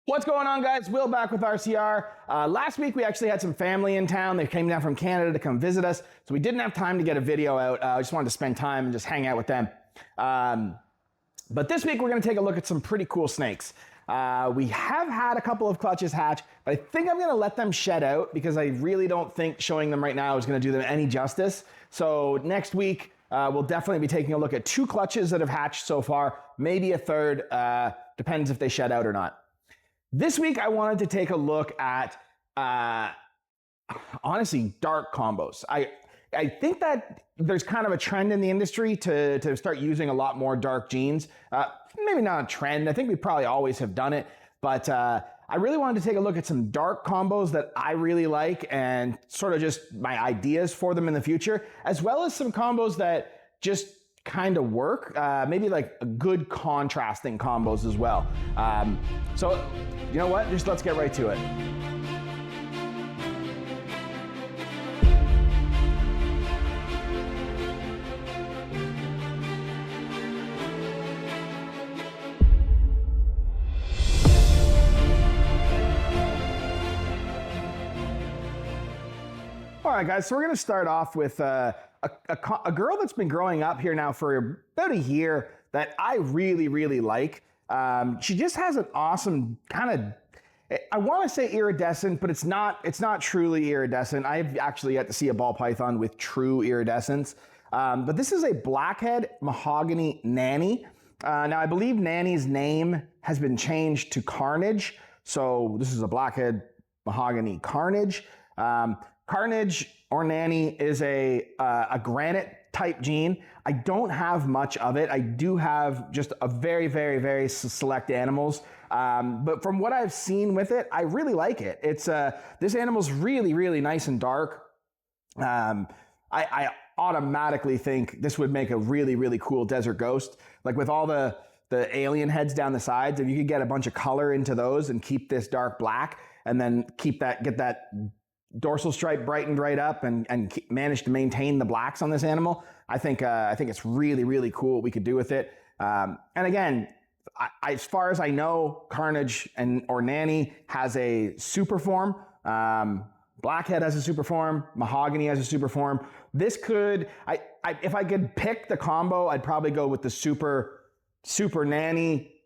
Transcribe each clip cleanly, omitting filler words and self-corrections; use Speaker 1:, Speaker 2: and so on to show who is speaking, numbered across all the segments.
Speaker 1: What's going on, guys? Will back with RCR. Last week we actually had some family in town. They came down from Canada to come visit us, so we didn't have time to get a video out. I just wanted to spend time and just hang out with them. But this week we're going to take a look at some pretty cool snakes. We have had a couple of clutches hatch, but I think I'm going to let them shed out because I really don't think showing them right now is going to do them any justice. So next week we'll definitely be taking a look at 2 clutches that have hatched so far, maybe a third, depends if they shed out or not. This week, I wanted to take a look at, honestly, dark combos. I think that there's kind of a trend in the industry to start using a lot more dark genes. Maybe not a trend. I think we probably always have done it. But I really wanted to take a look at some dark combos that I really like and sort of just my ideas for them in the future, as well as some combos that just kind of work, maybe like a good contrasting combos as well. So you know what, just let's get right to it. All right, guys, so we're gonna start off with a girl that's been growing up here now for about a year that I really, really like. She just has an awesome kind of, I want to say iridescent, but it's not truly iridescent. I've actually yet to see a ball python with true iridescence. But this is a Blackhead mahogany nanny. Now I believe nanny's name has been changed to Carnage. So this is a Blackhead mahogany Carnage. Carnage or nanny is a granite type gene. I don't have much of it. I do have just a very, very, very select animals. But from what I've seen with it, I really like it. It's this animal's really, really nice and dark. I automatically think this would make a really, really cool desert ghost. Like with all the alien heads down the sides, if you could get a bunch of color into those and keep this dark black, and then get that dorsal stripe brightened right up and manage to maintain the blacks on this animal, I think it's really, really cool what we could do with it. And again, as far as I know, Carnage or Nanny has a super form. Blackhead has a super form. Mahogany has a super form. This could, if I could pick the combo, I'd probably go with the super Nanny,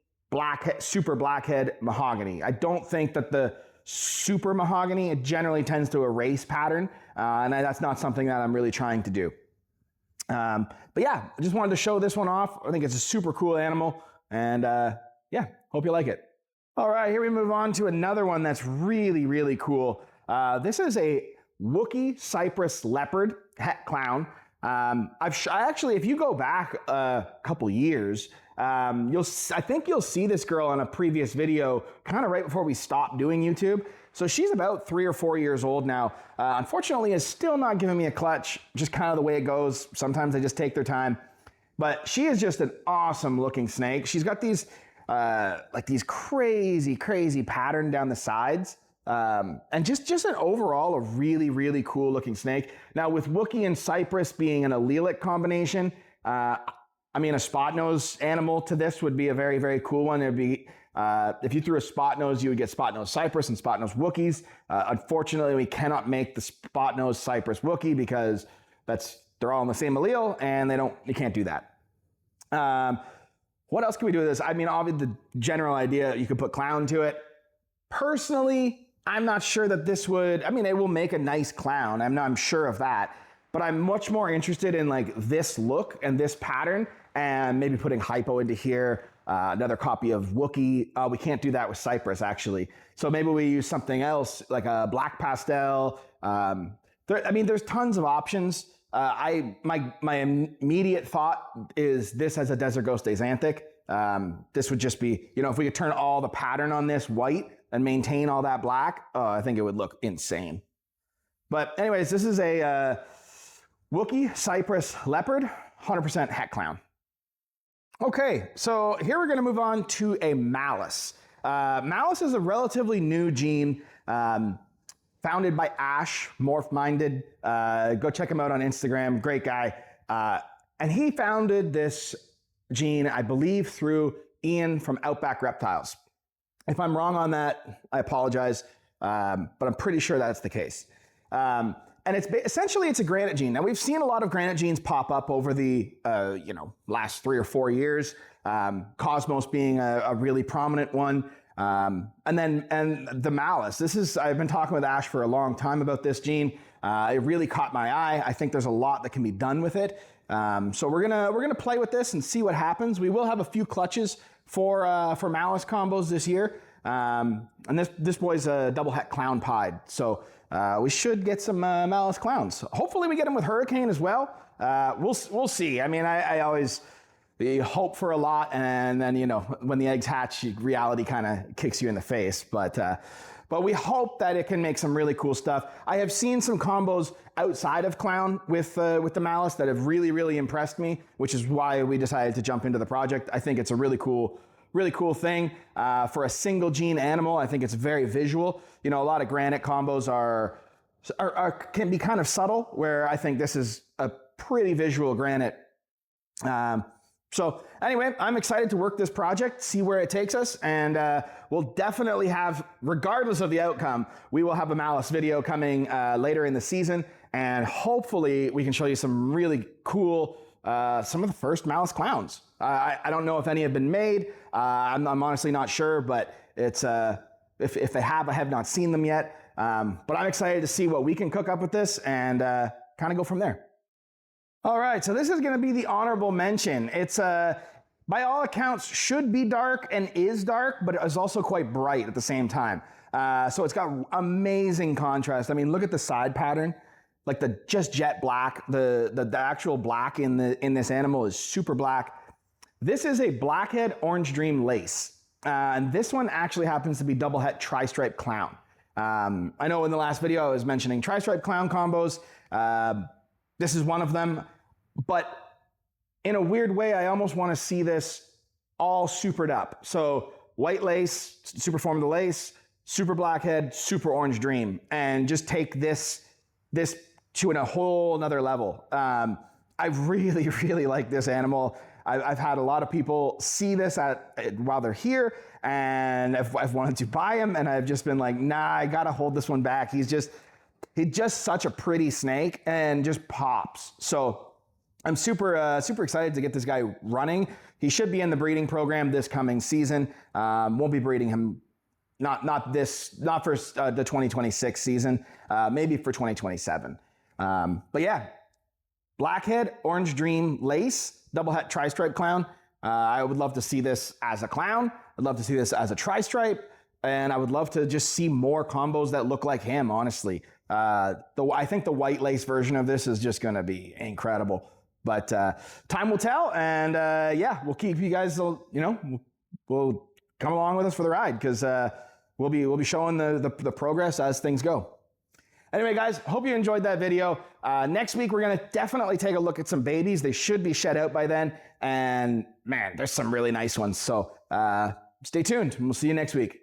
Speaker 1: super Blackhead, Mahogany. I don't think that the super mahogany, it generally tends to erase pattern, and that's not something that I'm really trying to do. But yeah, I just wanted to show this one off. I think it's a super cool animal, and yeah, hope you like it. All right, here we move on to another one that's really, really cool. This is a Wookie cypress leopard het clown. I actually, if you go back a couple years, I think you'll see this girl on a previous video, kind of right before we stopped doing YouTube. So she's about 3 or 4 years old now. Unfortunately, is still not giving me a clutch, just kind of the way it goes. Sometimes they just take their time. But she is just an awesome looking snake. She's got these, like these crazy, crazy pattern down the sides. And just an overall a really, really cool looking snake. Now with Wookie and cypress being an allelic combination, I mean, a spot nose animal to this would be a very, very cool one. It'd be, if you threw a spot nose, you would get spot nose cypress and spot nose Wookies. Unfortunately, we cannot make the spot nose cypress Wookie because they're all in the same allele and you can't do that. What else can we do with this? I mean, obviously the general idea, you could put clown to it. Personally, I'm not sure that this would, I mean, it will make a nice clown. I'm sure of that. But I'm much more interested in like this look and this pattern and maybe putting hypo into here, another copy of Wookie. We can't do that with cypress actually. So maybe we use something else like a black pastel. I mean, there's tons of options. My immediate thought is this as a desert ghost axanthic. This would just be, if we could turn all the pattern on this white and maintain all that black, I think it would look insane. But anyways, this is a Wookie cypress leopard, 100% het clown. Okay, so here we're gonna move on to a malice. Malice is a relatively new gene founded by Ash, Morph Minded. Go check him out on Instagram, great guy. And he founded this gene, I believe, through Ian from Outback Reptiles. If I'm wrong on that, I apologize, but I'm pretty sure that's the case. And essentially it's a granite gene. Now we've seen a lot of granite genes pop up over the last 3 or 4 years. Cosmos being a really prominent one, and the malice. I've been talking with Ash for a long time about this gene. It really caught my eye. I think there's a lot that can be done with it. So we're gonna play with this and see what happens. We will have a few clutches for malice combos this year. And this boy's a double het clown pied, so we should get some malice clowns. Hopefully we get him with hurricane as well. We'll see. I mean, I always hope for a lot, and then when the eggs hatch, reality kind of kicks you in the face. But we hope that it can make some really cool stuff. I have seen some combos outside of clown with the malice that have really impressed me, which is why we decided to jump into the project. I think it's a really cool thing for a single gene animal. I think it's very visual. A lot of granite combos can be kind of subtle, where I think this is a pretty visual granite. So anyway, I'm excited to work this project, see where it takes us, and we'll definitely have, regardless of the outcome, we will have a malice video coming later in the season, and hopefully we can show you some really cool, some of the first malice clowns. I don't know if any have been made. I'm honestly not sure, but it's if they have, I have not seen them yet. But I'm excited to see what we can cook up with this and kind of go from there. All right, so this is going to be the honorable mention. It's by all accounts should be dark and is dark, but it is also quite bright at the same time. So it's got amazing contrast. I mean, look at the side pattern, like the just jet black. The actual black in this animal is super black. This is a Blackhead Orange Dream lace, and this one actually happens to be double het tri-stripe clown. I know in the last video I was mentioning tri-stripe clown combos. This is one of them, but in a weird way, I almost want to see this all supered up. So white lace, super form of the lace, super blackhead, super orange dream, and just take this to a whole another level. I really like this animal. I've had a lot of people see this while they're here, and I've wanted to buy him, and I've just been like, nah, I gotta hold this one back. He's just such a pretty snake and just pops. So I'm super excited to get this guy running. He should be in the breeding program this coming season. Won't be breeding him, not for the 2026 season, maybe for 2027. But yeah, Blackhead, Orange Dream Lace, double het tri-stripe clown. I would love to see this as a clown. I'd love to see this as a tri-stripe. And I would love to just see more combos that look like him, honestly. I think the white lace version of this is just going to be incredible. But time will tell. And yeah, we'll keep you guys, we'll come along with us for the ride, because we'll be showing the progress as things go. Anyway, guys, hope you enjoyed that video. Next week, we're going to definitely take a look at some babies. They should be shed out by then. And man, there's some really nice ones. So stay tuned. We'll see you next week.